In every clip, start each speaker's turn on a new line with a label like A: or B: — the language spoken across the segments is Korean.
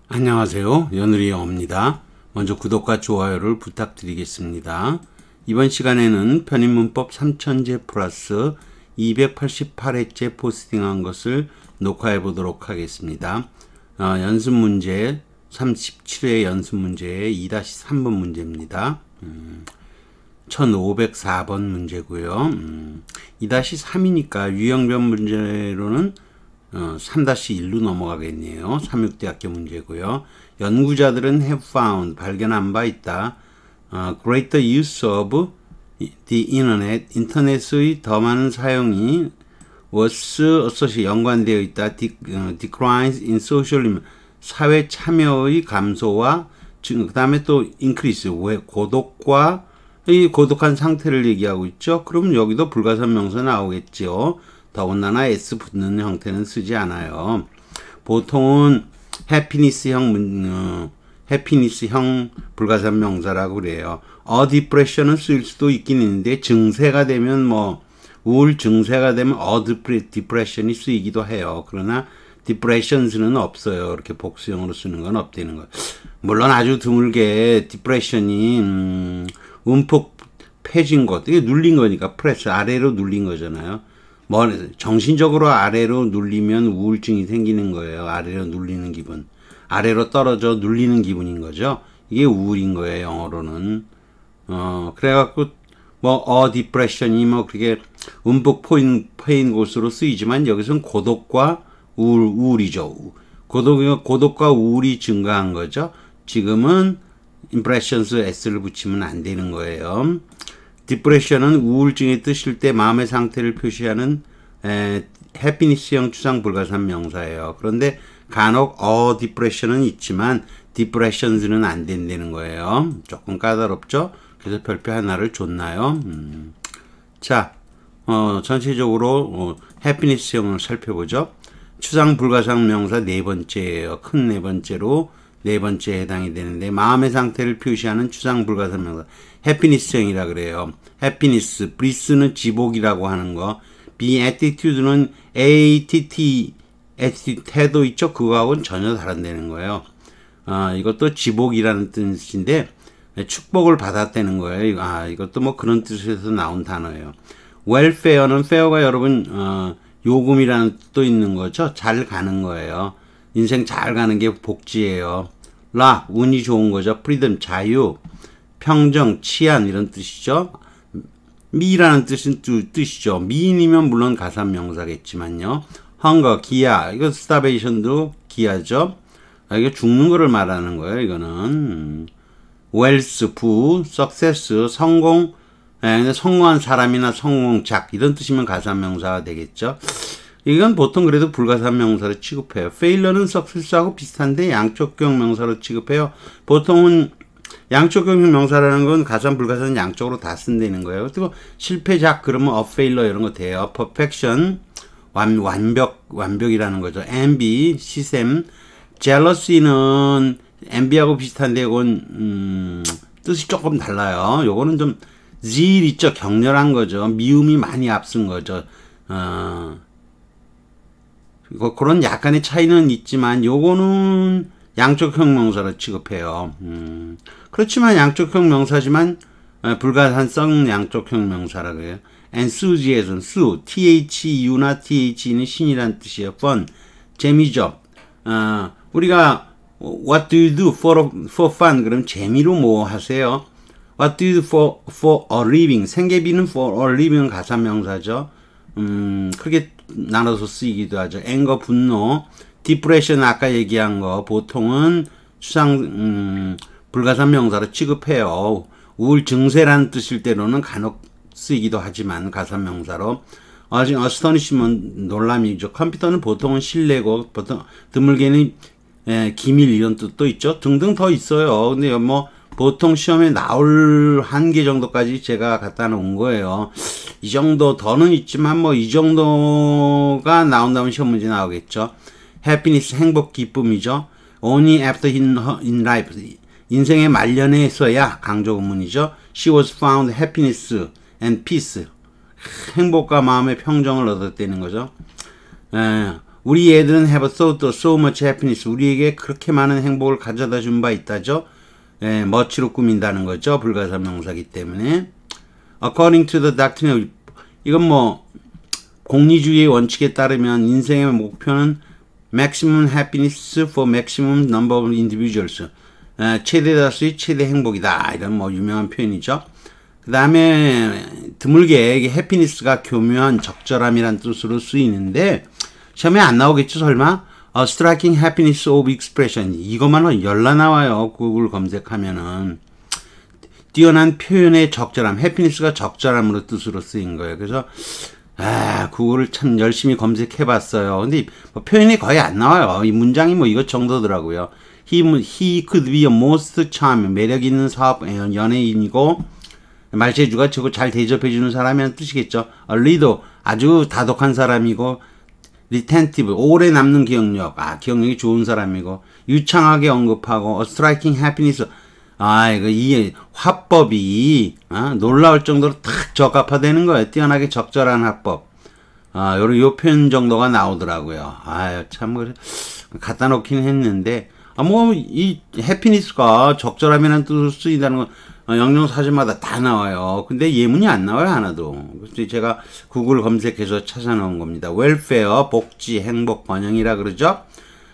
A: 안녕하세요. 연우리 영어입니다. 먼저 구독과 좋아요를 부탁드리겠습니다. 이번 시간에는 편입문법 3000제 플러스 288회째 포스팅한 것을 녹화해 보도록 하겠습니다. 연습 문제 37회 연습 문제의 2-3번 문제입니다. 1504번 문제고요. 2-3이니까 유형변 문제로는 3-1로 넘어가겠네요. 삼육대학교 문제고요. 연구자들은 have found, 발견한 바 있다. greater use of the internet, 인터넷의 더 많은 사용이 was 연관되어 있다. declines in social, 사회 참여의 감소와 그 다음에 또 increase, 고독과 이 고독한 상태를 얘기하고 있죠. 그럼 여기도 불가산 명사 나오겠죠. 더군다나 S 붙는 형태는 쓰지 않아요. 보통은 해피니스형 불가산 명사라고 그래요. depression은 쓸 수도 있긴 있는데 증세가 되면 우울 증세가 되면 depression이 쓰이기도 해요. 그러나 depressions는 없어요. 이렇게 복수형으로 쓰는 건 없다는 거예요. 물론 아주 드물게 depression이 움푹 패진 것, 이게 눌린 거니까 프레스 아래로 눌린 거잖아요. 정신적으로 아래로 눌리면 우울증이 생기는 거예요. 아래로 눌리는 기분. 아래로 떨어져 눌리는 기분인 거죠. 이게 우울인 거예요, 영어로는. 그래갖고, depression이 그렇게 움푹 패인 곳으로 쓰이지만, 여기서는 고독과 우울이죠. 고독과 우울이 증가한 거죠. 지금은 impressions s를 붙이면 안 되는 거예요. 디프레션은 우울증이 뜨실 때 마음의 상태를 표시하는 해피니스형 추상 불가산 명사예요. 그런데 간혹 디프레션은 있지만 디프레션스는 안 된다는 거예요. 조금 까다롭죠? 그래서 별표 하나를 줬나요? 자, 전체적으로 해피니스형을 살펴보죠. 추상 불가산 명사 네 번째예요. 큰 네 번째로 네 번째에 해당이 되는데 마음의 상태를 표시하는 추상 불가산 명사 해피니스형이라 그래요. 해피니스, 브리스는 지복이라고 하는 거. be attitude는 ATT, 태도 있죠? 그거하고는 전혀 다른다는 거예요. 이것도 지복이라는 뜻인데 축복을 받았다는 거예요. 이것도 그런 뜻에서 나온 단어예요. welfare는 fare가 여러분 요금이라는 뜻도 있는 거죠. 잘 가는 거예요. 인생 잘 가는 게 복지예요. 운이 좋은 거죠. freedom, 자유, 평정, 치안 이런 뜻이죠. 미라는 뜻이죠. 미인이면 물론 가산명사겠지만요. hunger, 기아, 이거 starvation도 기아죠. 이게 죽는 거를 말하는 거예요. 이거는 wealth, 부, success, 성공, 성공한 사람이나 성공작 이런 뜻이면 가산명사가 되겠죠. 이건 보통 그래도 불가산 명사로 취급해요. failure는 success하고 비슷한데 양적격 명사로 취급해요. 보통은 양적격 명사라는 건 가산 불가산 양쪽으로 다 쓴다는 거예요. 그리고 실패작 그러면 a failure 이런 거 돼요. perfection 완벽이라는 거죠. envy 시샘, jealousy는 envy하고 비슷한데 이건 뜻이 조금 달라요. 요거는 좀 zeal 있죠. 격렬한 거죠. 미움이 많이 앞선 거죠. 그런 약간의 차이는 있지만 요거는 양적형 명사로 취급해요. 그렇지만 양적형 명사지만 불가산성 양적형 명사라고 해요. enthusiasm, THU나 TH는 신이란 뜻이에요. fun, 재미죠. 우리가 what do you do for fun? 그럼 재미로 뭐 하세요? what do you do for a living? 생계비는 for a living은 가산명사죠. 크게 나눠서 쓰이기도 하죠. anger, 분노, depression 아까 얘기한 거 보통은 추상 불가산 명사로 취급해요. 우울 증세라는 뜻일 때로는 간혹 쓰이기도 하지만 가산 명사로. astonishment 놀람이죠. 컴퓨터는 보통은 신뢰고 보통 드물게는 기밀 이런 뜻도 있죠. 등등 더 있어요. 근데 보통 시험에 나올 한계 정도까지 제가 갖다 놓은 거예요. 이 정도 더는 있지만 이 정도가 나온다면 시험 문제 나오겠죠. happiness 행복 기쁨이죠. only after in life 인생의 말년에서야 강조 구문이죠. she was found happiness and peace 행복과 마음의 평정을 얻었다는 거죠. 우리 애들은 have so much happiness. 우리에게 그렇게 많은 행복을 가져다 준 바 있다죠. 예, 멋지로 꾸민다는 거죠. 불가사명사기 때문에. According to the doctrine, 이건 뭐 공리주의의 원칙에 따르면 인생의 목표는 maximum happiness for maximum number of individuals. 최대 다수의 최대 행복이다. 이런 뭐 유명한 표현이죠. 그 다음에 드물게 이게 해피니스가 교묘한 적절함이란 뜻으로 쓰이는데 시험에 안 나오겠죠 설마? Striking happiness of expression. 이것만 열나 나와요. 구글 검색하면은. 뛰어난 표현의 적절함. 해피니스가 적절함으로 뜻으로 쓰인 거예요. 그래서 구글을 참 열심히 검색해봤어요. 근데 뭐 표현이 거의 안 나와요. 이 문장이 뭐 이것 정도더라고요. He could be a most charming. 매력 있는 연예인이고 말재주가 저거 잘 대접해주는 사람이란 뜻이겠죠. 리더. 아주 다독한 사람이고 retentive. 오래 남는 기억력. 기억력이 좋은 사람이고 유창하게 언급하고 striking happiness. 이 화법이 놀라울 정도로 탁 적합화되는 거예요. 뛰어나게 적절한 화법. 요 표현 정도가 나오더라고요. 참 갖다 놓긴 했는데 이 해피니스가 적절함이라는 뜻으로 쓰인다는 건 영영사전마다 다 나와요. 근데 예문이 안 나와요 하나도. 그래서 제가 구글 검색해서 찾아놓은 겁니다. 웰페어, 복지, 행복, 번영이라 그러죠.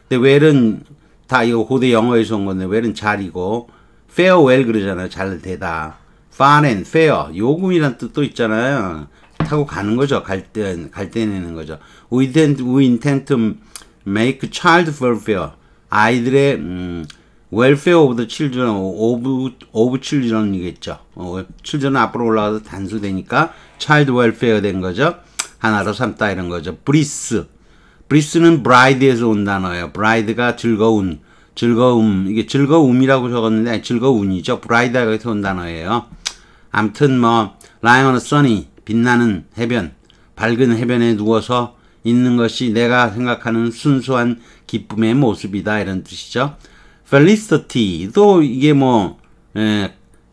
A: 근데 웰은 다 이거 고대 영어에서 온 건데 웰은 잘이고 farewell 그러잖아요. 잘 되다. far and fair 요금이란 뜻도 있잖아요. 타고 가는 거죠. 갈 때 내는 거죠. We intend to make child welfare. 아이들의 welfare of the children of children이겠죠. children은 앞으로 올라가서 단수되니까 child welfare 된 거죠. 하나로 삼다 이런 거죠. bliss는 bride에서 온 단어예요. bride가 즐거움, 이게 즐거움이라고 적었는데 즐거운이죠. bride에서 온 단어예요. 아무튼 뭐 lying on a sunny 빛나는 해변, 밝은 해변에 누워서 있는 것이 내가 생각하는 순수한 기쁨의 모습이다 이런 뜻이죠. felicity도 이게 뭐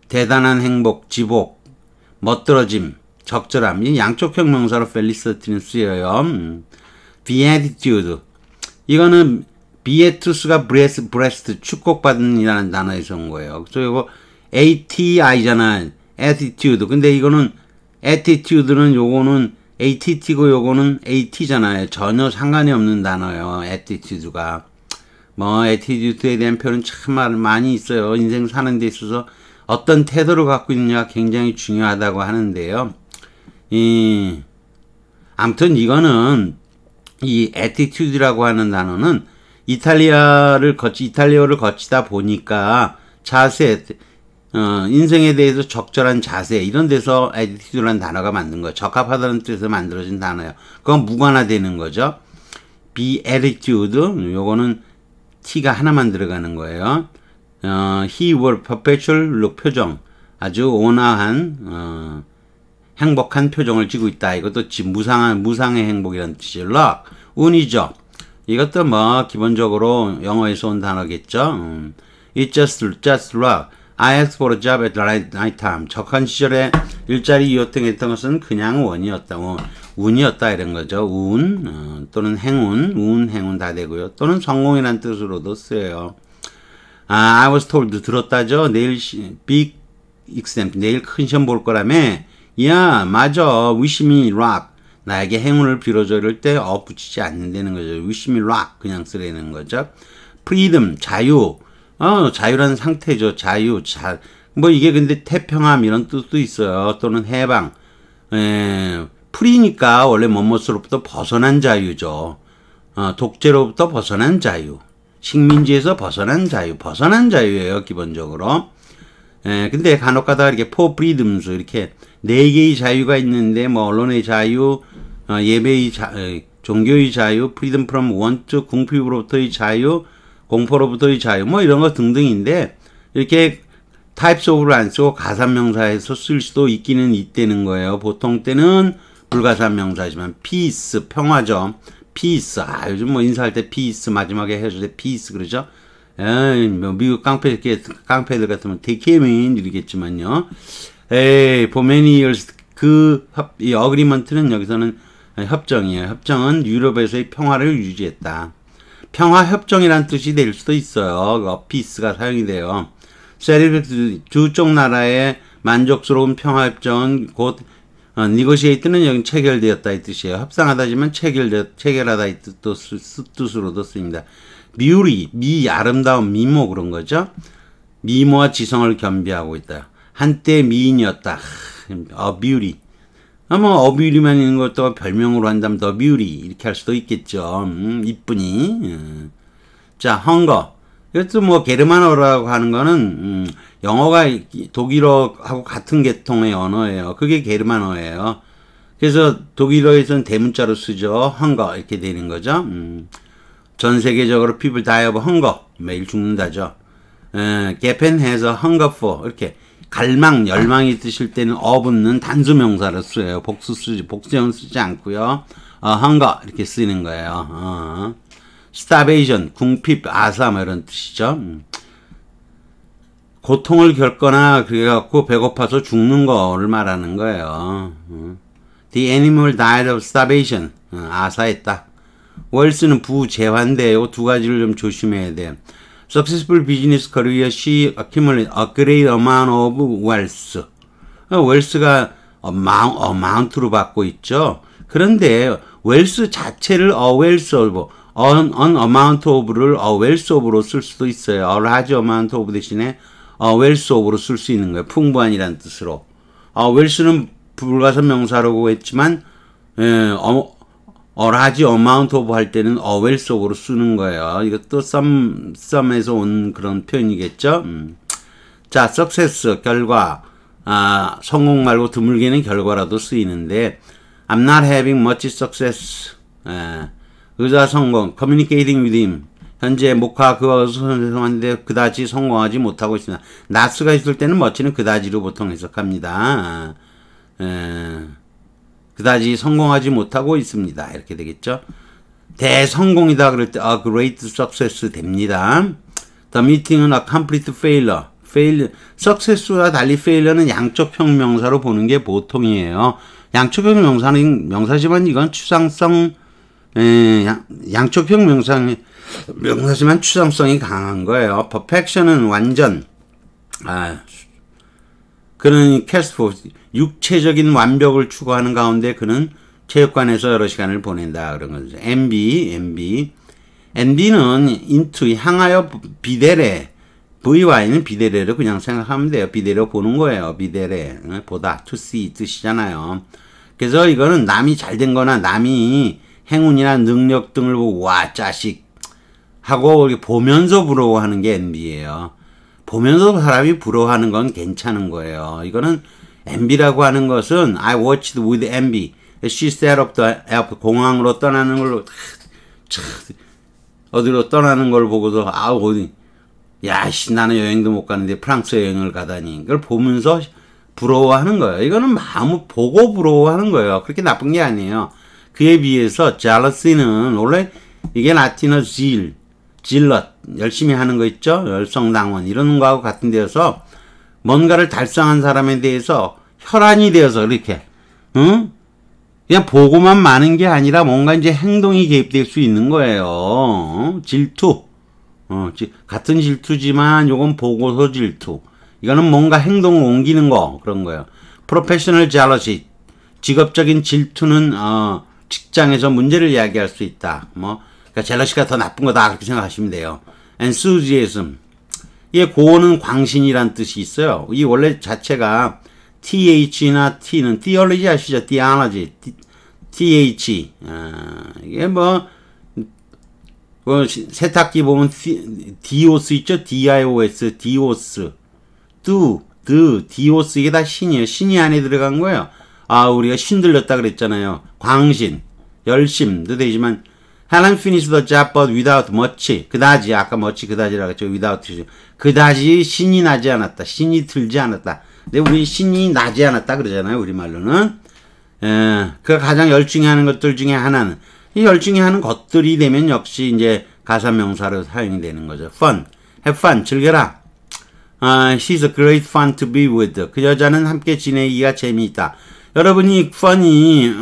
A: 대단한 행복, 지복, 멋들어짐, 적절함 이 양쪽형 명사로 felicity는 쓰여요. beatitude 이거는 beatus가 breast 축복받은 이라는 단어에서 온 거예요. 그래서 이거 ATI잖아. attitude. 근데 이거는 attitude는 요거는 ATT고 요거는 AT잖아요. 전혀 상관이 없는 단어예요. attitude가. 뭐 attitude에 대한 표현은 참 많이 있어요. 인생 사는 데 있어서 어떤 태도를 갖고 있느냐가 굉장히 중요하다고 하는데요. 아무튼 이거는 이 attitude라고 하는 단어는 이탈리아어를 거치다 보니까 자세, 인생에 대해서 적절한 자세 이런 데서 attitude라는 단어가 만든 거예요. 적합하다는 뜻에서 만들어진 단어예요. 그건 무관화되는 거죠. beatitude 요거는 t가 하나만 들어가는 거예요. he were perpetual look 표정 아주 온화한 행복한 표정을 쥐고 있다. 이것도 무상의 행복이라는 뜻이죠. luck 운이죠. 이것도 뭐 기본적으로 영어에서 온 단어겠죠. It's just luck. I asked for a job at the right time. 적한 시절에 일자리 요청했던 것은 그냥 운이었다 이런 거죠. 운 또는 행운, 행운 다 되고요. 또는 성공이라는 뜻으로도 쓰여요. I was told 들었다죠. 내일 big exam 내일 큰 시험 볼 거라며. 야 맞아. Wish me luck. 나에게 행운을 빌어줘 이럴 때 붙이지 않는다는 거죠. Wish me luck 그냥 쓰라는 거죠. freedom 자유. 자유라는 상태죠. 뭐 이게 근데 태평함 이런 뜻도 있어요. 또는 해방. 프리니까 원래 뭐뭐로부터 벗어난 자유죠. 독재로부터 벗어난 자유. 식민지에서 벗어난 자유예요. 기본적으로. 근데 간혹가다가 이렇게 for freedoms 이렇게 네 개의 자유가 있는데 뭐 언론의 자유, 예배의 종교의 자유, freedom from want 궁핍으로부터의 자유, 공포로부터의 자유 뭐 이런 거 등등인데 이렇게 types of를 안 쓰고 가산명사에서 쓸 수도 있기는 있다는 거예요. 보통 때는 불가산명사지만 peace 평화죠. peace 요즘 뭐 인사할 때 peace 마지막에 해줄 때 peace 그러죠. 뭐 미국 깡패들 같으면 take him in 이러겠지만요. for many years 이 어그리먼트는 여기서는 협정이에요. 협정은 유럽에서의 평화를 유지했다. 평화협정이란 뜻이 될 수도 있어요. 피스가 사용이 돼요. 두 쪽 나라의 만족스러운 평화협정은 곧 니고시에이트는 여기 체결되었다 이 뜻이에요. 협상하다지만 체결하다 이 뜻으로도 쓰입니다. 미 아름다운 미모 그런 거죠. 미모와 지성을 겸비하고 있다. 한때 미인이었다. beauty. 뷰리만 있는 것도 별명으로 한다면 더 뷰리 이렇게 할 수도 있겠죠. 이쁘니. 자, 헝거. 이것도 게르만어라고 하는 거는 영어가 독일어하고 같은 계통의 언어예요. 그게 게르만어예요. 그래서 독일어에서는 대문자로 쓰죠. 헝거 이렇게 되는 거죠. 전 세계적으로 people die of hunger 매일 죽는다죠. Japan has a hunger for 이렇게 갈망, 열망이 뜨실 때는 어붙는 단수 명사를 써요. 복수형 쓰지 않고요. hunger 이렇게 쓰는 거예요. starvation, 궁핍, 아사 이런 뜻이죠. 고통을 겪거나 그래갖고 배고파서 죽는 거를 말하는 거예요. The animal died of starvation. 아사했다. 웰스는 부재환대요. 두 가지를 좀 조심해야 돼요. Successful business career, she accumulated a great amount of wealth. 웰스가 amount로 받고 있죠. 그런데 웰스 자체를 a wealth of, an amount of를 a wealth of로 쓸 수도 있어요. a large amount of 대신에 a wealth of로 쓸 수 있는 거예요. 풍부한이라는 뜻으로. 웰스는 불가선 명사라고 했지만 large amount of 할 때는 a wealth of로 쓰는 거예요. 이것도 some에서 온 그런 표현이겠죠. 자, success, 결과. 성공 말고 드물게는 결과라도 쓰이는데 I'm not having much success. 의사 성공. communicating with him. 현재 목화 그와 성공하는데 그다지 성공하지 못하고 있습니다. not가 있을 때는 much는 그다지로 보통 해석합니다. 그다지 성공하지 못하고 있습니다. 이렇게 되겠죠. 대성공이다 그럴 때 a great success 됩니다. The meeting은 a complete failure. success와 달리 failure는 양쪽형 명사로 보는 게 보통이에요. 양쪽형 명사지만 이건 추상성 양쪽형 명사지만 추상성이 강한 거예요. perfection은 완전 그는 캐스포 육체적인 완벽을 추구하는 가운데 그는 체육관에서 여러 시간을 보낸다 그런 거죠. NB는 into 향하여 비데레 VY는 비데레로 그냥 생각하면 돼요. 비데레 보는 거예요. 비데레 보다 to see 뜻이잖아요. 그래서 이거는 남이 잘된 거나 남이 행운이나 능력 등을 보고 와 자식 하고 보면서 부러워하는 게 NB예요. 보면서 사람이 부러워하는 건 괜찮은 거예요. 이거는 envy라고 하는 것은 I watched with envy. She set up the airport. 공항으로 떠나는 걸로 어디로 떠나는 걸 보고서 어디 야씨 나는 여행도 못 가는데 프랑스 여행을 가다니 이걸 보면서 부러워하는 거예요. 이거는 마음을 보고 부러워하는 거예요. 그렇게 나쁜 게 아니에요. 그에 비해서 jealousy는 원래 이게 라틴어 질럿 열심히 하는 거 있죠. 열성당원 이런 거하고 같은 데여서 뭔가를 달성한 사람에 대해서 혈안이 되어서 이렇게 그냥 보고만 마는 게 아니라 뭔가 이제 행동이 개입될 수 있는 거예요. 질투 같은 질투지만 요건 보고서 질투 이거는 뭔가 행동을 옮기는 거 그런 거예요. Professional jealousy 직업적인 질투는 직장에서 문제를 이야기할 수 있다. 그러니까 젤러시가 더 나쁜 거다 그렇게 생각하시면 돼요. enthusiasm 이 고어는 광신이란 뜻이 있어요. 이 원래 자체가 th나 t는 theology 아시죠? theology th 이게 세탁기 보면 dios 있죠? dios dios dios 이게 다 신이에요. 신이 안에 들어간 거예요. 우리가 신들렸다 그랬잖아요. 광신 열심도 되지만 Helen finished the job but without much. 그다지 아까 much 그다지라고 했죠. without 그다지 신이 나지 않았다. 신이 들지 않았다. 근데 우리 신이 나지 않았다 그러잖아요. 우리말로는 그 가장 열중해하는 것들 중에 하나는 이 열중해하는 것들이 되면 역시 이제 가사명사로 사용이 되는 거죠. fun, have fun, 즐겨라. She's a great fun to be with. 그 여자는 함께 지내기가 재미있다. 여러분이 fun이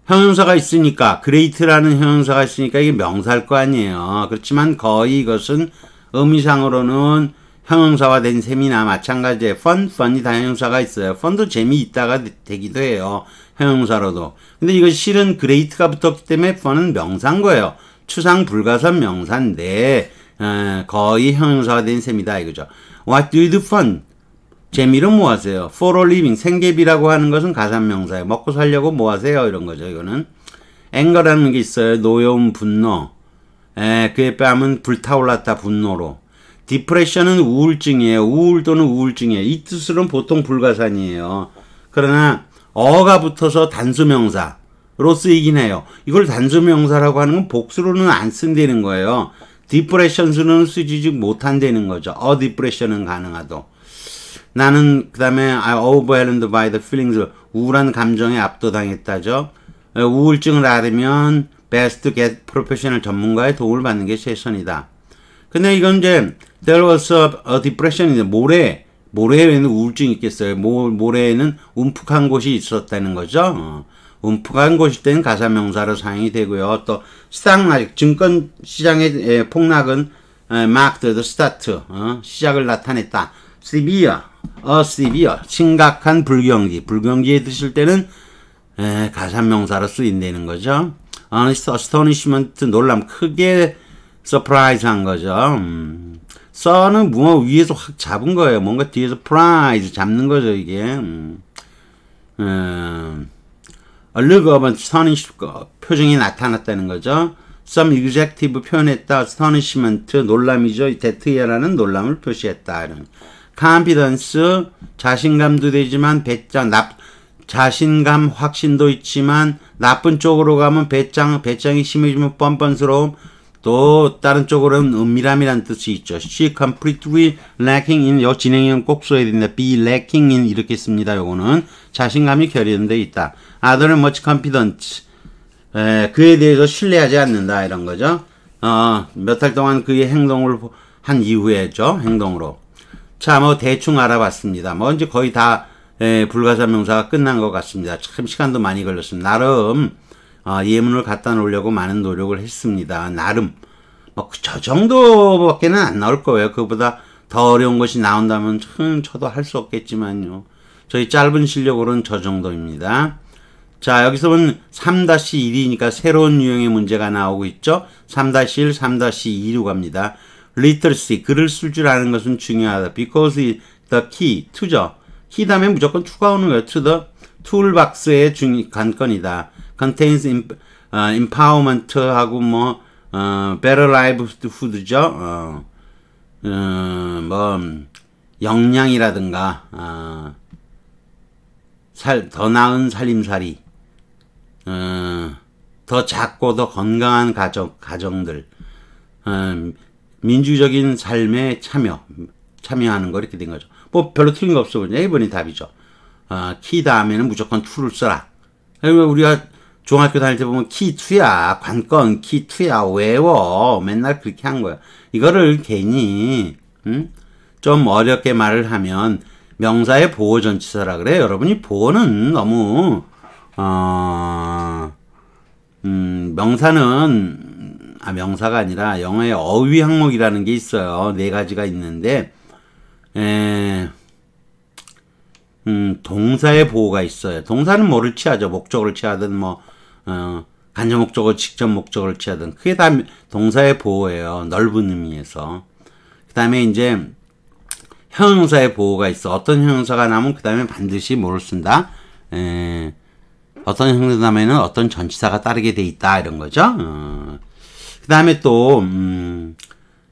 A: 형용사가 있으니까, great라는 형용사가 있으니까 이게 명사일 거 아니에요. 그렇지만 거의 이것은 의미상으로는 형용사화 된 셈이나 마찬가지에 fun이 다 형용사가 있어요. fun도 재미있다가 되기도 해요. 형용사로도. 근데 이거 실은 great가 붙었기 때문에 fun은 명사인 거예요. 추상 불가선 명사인데 거의 형용사가 된 셈이다 이거죠. What do you do fun? 재미로 뭐 하세요? For a living, 생계비라고 하는 것은 가산명사예요. 먹고 살려고 뭐 하세요? 이런 거죠. 이거는 anger라는 게 있어요. 노여움, 분노. 그에 빼면 불타올랐다, 분노로. 디프레션은 우울증이에요. 우울 또는 우울증이에요. 이 뜻으로는 보통 불가산이에요. 그러나 어가 붙어서 단수명사로 쓰이긴 해요. 이걸 단수명사라고 하는 건 복수로는 안 쓴다는 거예요. 디프레션수는 쓰지 못한다는 거죠. 디프레션은 가능하도. 나는 그 다음에 I overwhelmed by the feelings. 우울한 감정에 압도당했다죠. 우울증을 앓으면 best get professional 전문가의 도움을 받는 게 최선이다. 근데 이건 이제 there was a depression인데 모래에는 우울증이 있겠어요. 모래에는 움푹한 곳이 있었다는 거죠. 움푹한 곳일 때는 가사명사로 사용이 되고요. 또 스탁 증권 시장의 폭락은 marked the start 시작을 나타냈다. severe 심각한 불경기에 드실 때는 가사명사로 쓰인다는 거죠. astonishment 놀람 크게 surprise한 거죠. 써는 뭐 위에서 확 잡은 거예요. 뭔가 뒤에서 prize 잡는 거죠 이게. a look of astonishment 표정이 나타났다는 거죠. some executive 표현했다. astonishment 놀람이죠. that라는 놀람을 표시했다. 이런. confidence 자신감도 되지만 배짱 자신감 확신도 있지만 나쁜 쪽으로 가면 배짱이 심해지면 뻔뻔스러움. 또 다른 쪽으로는 은밀함이라는 뜻이 있죠. She completely lacking in 요 진행형 꼭 써야 됩니다. be lacking in 이렇게 씁니다. 요거는 자신감이 결여돼 있다. Other much confidence 그에 대해서 신뢰하지 않는다 이런 거죠. 몇 달 동안 그의 행동을 한 이후에죠. 행동으로. 자, 뭐 대충 알아봤습니다. 뭐 이제 거의 다 불가사 명사가 끝난 것 같습니다. 참 시간도 많이 걸렸습니다. 나름 예문을 갖다 놓으려고 많은 노력을 했습니다. 나름 뭐 저 정도밖에는 안 나올 거예요. 그보다 더 어려운 것이 나온다면 저도 할 수 없겠지만요. 저희 짧은 실력으로는 저 정도입니다. 자, 여기서 보면 3-1이니까 새로운 유형의 문제가 나오고 있죠. 3-1, 3-2로 갑니다. literacy, 글을 쓸 줄 아는 것은 중요하다. because the key, to죠. key 다음에 무조건 to가 오는 거예요. to the toolbox의 관건이다. contains empowerment 하고 뭐 better livelihood죠. 뭐 역량이라든가 더 나은 살림살이, 더 작고 더 건강한 가정들, 민주적인 삶에 참여하는 거 이렇게 된 거죠. 뭐 별로 틀린 거 없어. 1번이 답이죠. 키 다음에는 무조건 to를 써라. 우리가 중학교 다닐 때 보면 키2야, 관건 키2야, 외워. 맨날 그렇게 한 거야. 이거를 괜히, 좀 어렵게 말을 하면 명사의 보호전치사라 그래요. 여러분이 보호는 너무, 명사가 아니라 영어에 어휘 항목이라는 게 있어요. 4가지가 있는데, 동사의 보호가 있어요. 동사는 뭐를 취하죠. 목적어를 취하든 간접 목적어, 직접 목적어를 취하든 그게 다 동사의 보호예요. 넓은 의미에서. 그 다음에 이제 형용사의 보호가 있어. 어떤 형용사가 나오면 그 다음에 반드시 뭐를 쓴다. 어떤 형용사 다음에는 어떤 전치사가 따르게 돼 있다 이런 거죠. 그 다음에 또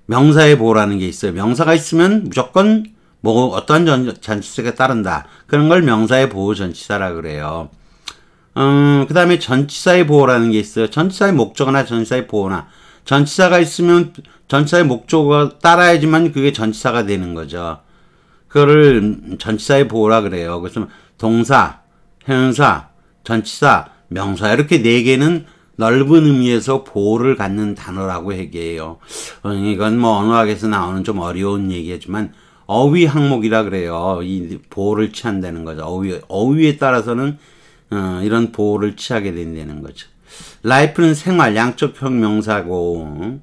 A: 명사의 보호라는 게 있어요. 명사가 있으면 무조건 뭐 어떤 전치사가 따른다. 그런 걸 명사의 보호 전치사라 그래요. 그 다음에 전치사의 보호라는 게 있어요. 전치사의 목적어나 전치사의 보호나. 전치사가 있으면 전치사의 목적어가 따라야지만 그게 전치사가 되는 거죠. 그거를 전치사의 보호라 그래요. 그래서 동사, 형용사, 전치사, 명사 이렇게 4개는 넓은 의미에서 보호를 갖는 단어라고 얘기해요. 이건 뭐 언어학에서 나오는 좀 어려운 얘기지만 어휘 항목이라 그래요. 이 보호를 취한다는 거죠. 어휘에 따라서는 이런 보호를 취하게 된다는 거죠. life는 생활, 양적형 명사고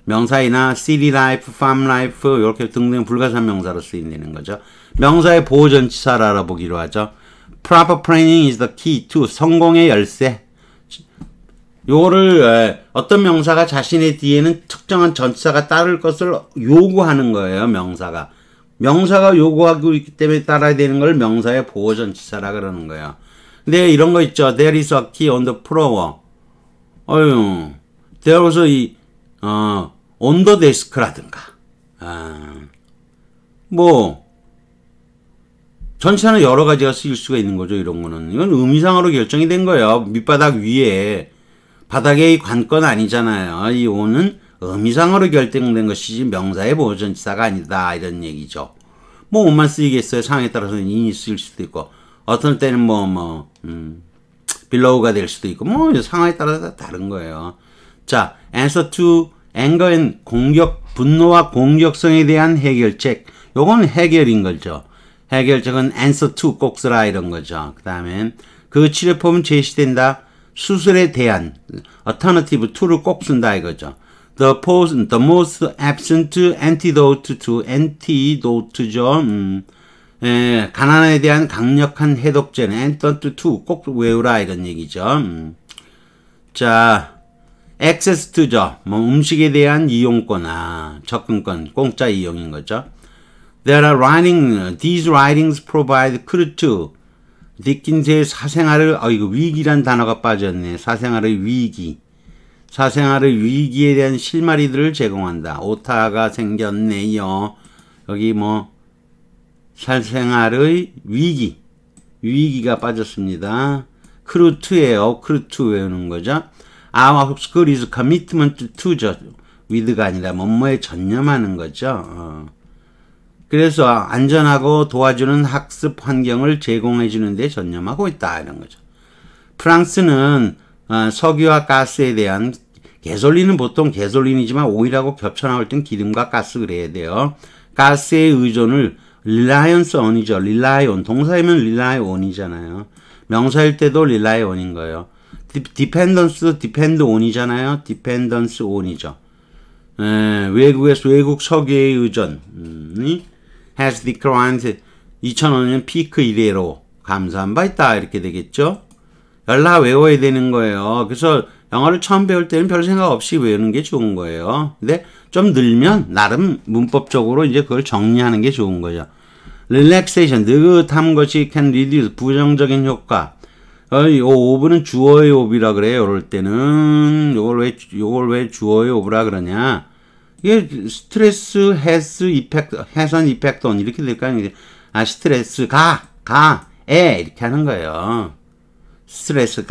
A: 명사이나 city life, farm life 이렇게 등등 불가산 명사로 쓰인다는 거죠. 명사의 보호 전치사를 알아보기로 하죠. proper planning is the key to 성공의 열쇠. 요거를 어떤 명사가 자신의 뒤에는 특정한 전치사가 따를 것을 요구하는 거예요. 명사가 요구하고 있기 때문에 따라야 되는 걸 명사의 보호 전치사라 그러는 거예요. 근데 이런 거 있죠. There is a key on the floor. there was on the desk라든가. 전치사는 여러 가지가 쓰일 수가 있는 거죠. 이런 거는. 이건 의미상으로 결정이 된 거예요. 밑바닥 위에. 바닥의 관건 아니잖아요. 이 on은 의미상으로 결정된 것이지 명사의 보호 전치사가 아니다. 이런 얘기죠. on만 쓰이겠어요. 상황에 따라서는 in이 쓰일 수도 있고, 어떤 때는 below가 될 수도 있고, 상황에 따라서 다른 거예요. 자, answer to anger and 분노와 공격성에 대한 해결책. 요건 해결인 거죠. 해결책은 answer to 꼭 쓰라 이런 거죠. 그 다음에 그 치료법은 제시된다. 수술에 대한 alternative to를 꼭 쓴다 이거죠. The most absent antidote to antidote죠. 가난에 대한 강력한 해독제는 antidote to 꼭 외우라 이런 얘기죠. 자, access to죠. 음식에 대한 이용권, 접근권, 공짜 이용인 거죠. These writings provide clue to 디킨스의 사생활을, 이거 위기란 단어가 빠졌네. 사생활의 위기. 사생활의 위기에 대한 실마리들을 제공한다. 오타가 생겼네요. 여기 사생활의 위기. 위기가 빠졌습니다. 크루트예요. 크루트 외우는 거죠. Our school is commitment to죠. with가 아니라 뭐뭐에 전념하는 거죠. 그래서 안전하고 도와주는 학습 환경을 제공해 주는데 전념하고 있다 이런 거죠. 프랑스는 석유와 가스에 대한 개솔린은 보통 개솔린이지만 오일하고 겹쳐 나올 땐 기름과 가스 그래야 돼요. 가스의 의존을 reliance on이죠. rely on 동사이면 rely on이잖아요. 명사일 때도 rely on인 거예요. dependence도 depend on이잖아요. dependence on이죠. 외국 석유의 의존이 has declined 2005년 피크 이래로 감소한 바 있다 이렇게 되겠죠. 열라 외워야 되는 거예요. 그래서 영어를 처음 배울 때는 별 생각 없이 외우는 게 좋은 거예요. 근데 좀 늘면 나름 문법적으로 이제 그걸 정리하는 게 좋은 거죠. relaxation 느긋한 것이 can reduce 부정적인 효과. 이 오브는 주어의 오브라 그래요. 이럴 때는 요걸 왜 주어의 오브라 그러냐? 이게 스트레스 has an effect on 이렇게 될까요? 스트레스 이렇게 하는 거예요. 스트레스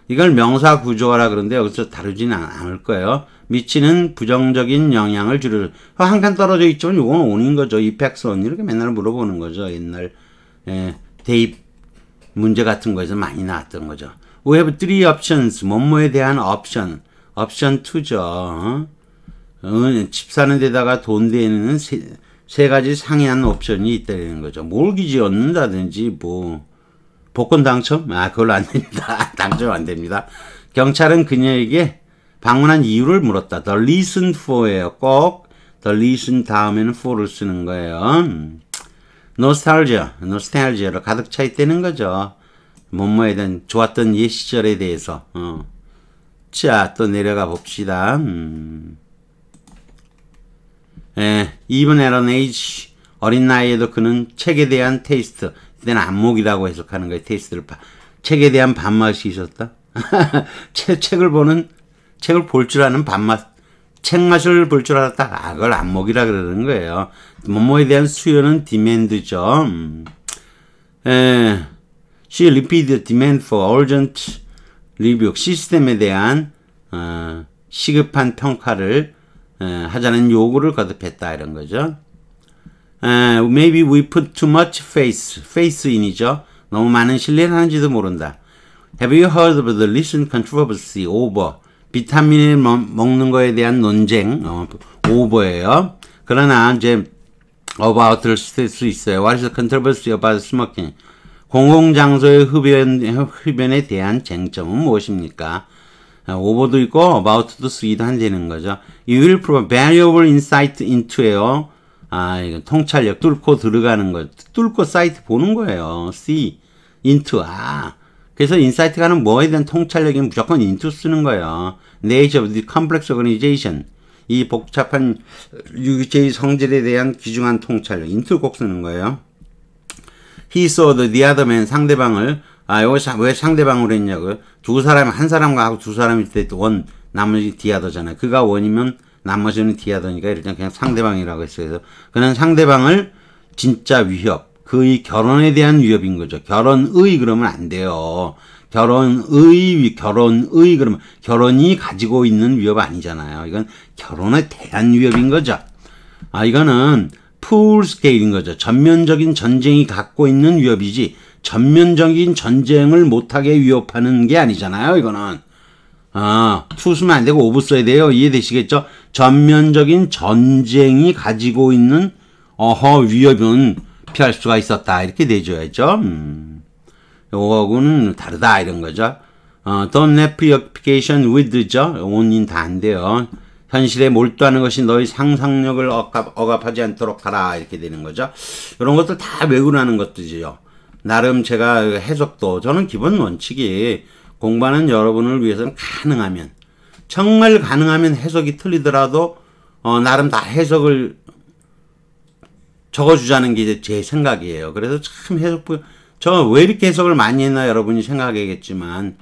A: 이걸 명사 구조화라 그러는데 여기서 다루지는 않을 거예요. 미치는 부정적인 영향을 주를 한 칸 떨어져 있지만 이건 on인 거죠. effects on 이렇게 맨날 물어보는 거죠. 옛날 대입 문제 같은 거에서 많이 나왔던 거죠. We have three options. 뭐뭐에 대한 option 2죠. 집 사는 데다가 돈 대는 세 가지 상이한 옵션이 있다는 거죠. 몰기지 얻는다든지 복권 당첨? 그걸로 안 됩니다. 당첨 안 됩니다. 경찰은 그녀에게 방문한 이유를 물었다. The reason for예요. 꼭 the reason 다음에는 for를 쓰는 거예요. nostalgia로 가득 차 있다는 거죠. 뭐뭐에 대한 좋았던 옛 시절에 대해서. 자, 또 내려가 봅시다. even at an age 어린 나이에도 그는 책에 대한 테이스트, 이때는 안목이라고 해석하는 거예요. 테이스트를 책에 대한 밥맛이 있었다. 책을 볼 줄 아는 밥맛, 책 맛을 볼 줄 알았다. 그걸 안목이라 그러는 거예요. 뭐뭐에 대한 수요는 demand죠. She repeated demand for urgent review. 시스템에 대한 시급한 평가를 하자는 요구를 거듭했다 이런 거죠. Maybe we put too much faith in이죠. 너무 많은 신뢰를 하는지도 모른다. Have you heard of the recent controversy over 비타민을 먹는 거에 대한 논쟁? over예요. 그러나 이제 about를 쓸 수 있어요. What is the controversy about smoking? 공공장소의 흡연에 대한 쟁점은 무엇입니까? over도 있고 about도 쓰기도 한다는 거죠. You will provide valuable insight into에요. 이건 통찰력, 뚫고 들어가는 거, 뚫고 사이트 보는 거예요. see, into, 그래서 인사이트가는 뭐에 대한 통찰력이 무조건 into 쓰는 거예요. Nature of the complex organization. 이 복잡한 유기체의 성질에 대한 귀중한 통찰력, into 꼭 쓰는 거예요. He saw the other man, 상대방을, 여기서 왜 상대방으로 했냐고요? 두 사람, 한 사람과 하고 두 사람일 때 원, 나머지 디아더잖아요. 그가 원이면 나머지는 디아더니까 일단 그냥 상대방이라고 했어요. 그래서 그는 상대방을 진짜 위협, 그의 결혼에 대한 위협인 거죠. 결혼의 그러면 안 돼요. 결혼의 그러면 결혼이 가지고 있는 위협 아니잖아요. 이건 결혼에 대한 위협인 거죠. 이거는 풀 스케일인 거죠. 전면적인 전쟁이 갖고 있는 위협이지 전면적인 전쟁을 못하게 위협하는 게 아니잖아요. 이거는 투 쓰면 안 되고 오브 써야 돼요. 이해되시겠죠? 전면적인 전쟁이 가지고 있는 위협은 피할 수가 있었다. 이렇게 내줘야죠. 요거하고는 다르다 이런 거죠. Don't let preoccupation with죠. 원인 다 안 돼요. 현실에 몰두하는 것이 너희 상상력을 억압하지 않도록 하라 이렇게 되는 거죠. 이런 것들 다 외우라는 것들이죠. 나름 제가 해석도 저는 기본 원칙이 공부하는 여러분을 위해서는 가능하면 정말 가능하면 해석이 틀리더라도 나름 다 해석을 적어주자는 게 이제 제 생각이에요. 그래서 참 저 왜 이렇게 해석을 많이 했나 여러분이 생각하겠지만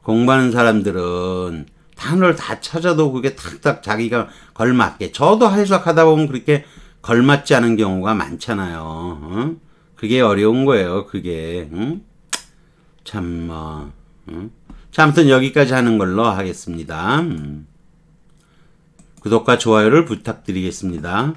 A: 공부하는 사람들은 단어를 다 찾아도 그게 탁탁 자기가 걸맞게 저도 해석하다 보면 그렇게 걸맞지 않은 경우가 많잖아요. 그게 어려운 거예요. 그게 참 자, 아무튼 여기까지 하는 걸로 하겠습니다. 구독과 좋아요를 부탁드리겠습니다.